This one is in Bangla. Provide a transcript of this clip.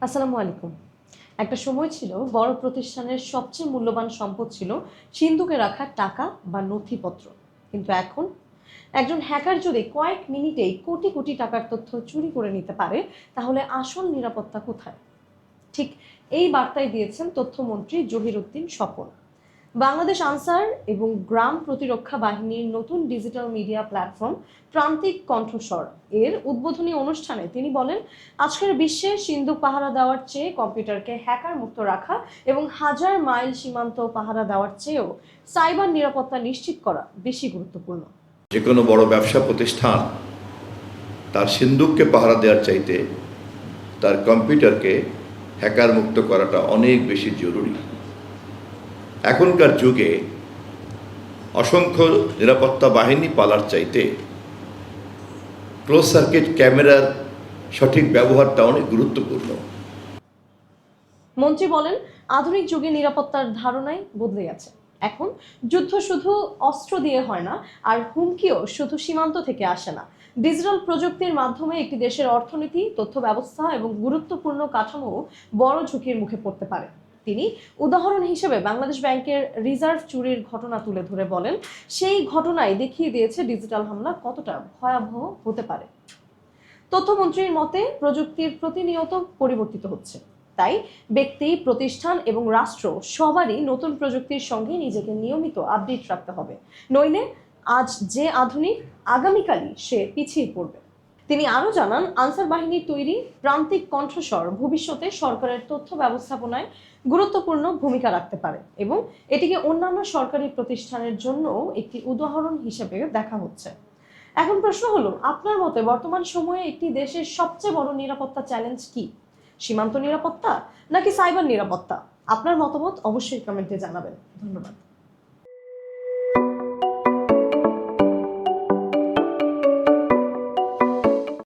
আসসালামু আলাইকুম। একটা সময় ছিল বড় প্রতিষ্ঠানের সবচেয়ে মূল্যবান সম্পদ ছিল সিন্ধুকে রাখা টাকা বা নথিপত্র। কিন্তু এখন একজন হ্যাকার যদি কয়েক মিনিটেই কোটি কোটি টাকার তথ্য চুরি করে নিতে পারে, তাহলে আসল নিরাপত্তা কোথায়? ঠিক এই বার্তাই দিয়েছেন তথ্যমন্ত্রী জহিরুদ্দিন স্বপন। বাংলাদেশ আনসার এবং গ্রাম প্রতিরক্ষা বাহিনীর নতুন ডিজিটাল মিডিয়া প্ল্যাটফর্ম প্রান্তিক কণ্ঠস্বর এর উদ্বোধনী অনুষ্ঠানে তিনি বলেন, আজকের বিশ্বে সিন্ধু পাহারা দেওয়ার চেয়ে কম্পিউটারকে হ্যাকার মুক্ত রাখা এবং হাজার মাইল সীমান্ত পাহারা দেওয়ার চেয়েও সাইবার নিরাপত্তা নিশ্চিত করা বেশি গুরুত্বপূর্ণ। যে কোনো বড় ব্যবসা প্রতিষ্ঠান তার সিন্দুককে পাহারা দেওয়ার চাইতে তার কম্পিউটারকে হ্যাকার মুক্ত করাটা অনেক বেশি জরুরি। এখনকার যুগে অসংখ্য নিরাপত্তা বাহিনী পালার চাইতে ক্লোজ সার্কিট ক্যামেরার সঠিক ব্যবহারটা অনেক গুরুত্বপূর্ণ। মন্ত্রী বলেন, আধুনিক যুগে নিরাপত্তার ধারণাই বদলে গেছে। এখন যুদ্ধ শুধু অস্ত্র দিয়ে হয় না, আর হুমকিও শুধু সীমান্ত থেকে আসে না। ডিজিটাল প্রযুক্তির মাধ্যমে একটি দেশের অর্থনীতি, তথ্য ব্যবস্থা এবং গুরুত্বপূর্ণ কাঠামো বড় ঝুঁকির মুখে পড়তে পারে। তিনি উদাহরণ হিসেবে বাংলাদেশ ব্যাংকের রিজার্ভ চুরির ঘটনা তুলে ধরে বলেন, সেই ঘটনায় দেখিয়ে দিয়েছে ডিজিটাল হামলা কতটা ভয়াবহ হতে পারে। তথ্যমন্ত্রীর মতে, প্রযুক্তির প্রতিনিয়ত পরিবর্তিত হচ্ছে। তাই ব্যক্তি, প্রতিষ্ঠান এবং রাষ্ট্র সবারই নতুন প্রযুক্তির সঙ্গে নিজেকে নিয়মিত আপডেট রাখতে হবে। নইলে আজ যে আধুনিক, আগামীকালই সে পিছিয়ে পড়বে। তিনি আরও জানান, আনসার বাহিনীর তৈরি প্রান্তিক কণ্ঠস্বর ভবিষ্যতে সরকারের তথ্য ব্যবস্থাপনায় গুরুত্বপূর্ণ ভূমিকা রাখতে পারে এবং এটিকে অন্যান্য সরকারি প্রতিষ্ঠানের জন্য একটি উদাহরণ হিসেবে দেখা হচ্ছে। এখন প্রশ্ন হলো, আপনার মতে বর্তমান সময়ে একটি দেশের সবচেয়ে বড় নিরাপত্তা চ্যালেঞ্জ কি? সীমান্ত নিরাপত্তা নাকি সাইবার নিরাপত্তা? আপনার মতামত অবশ্যই কমেন্টে জানাবেন। ধন্যবাদ।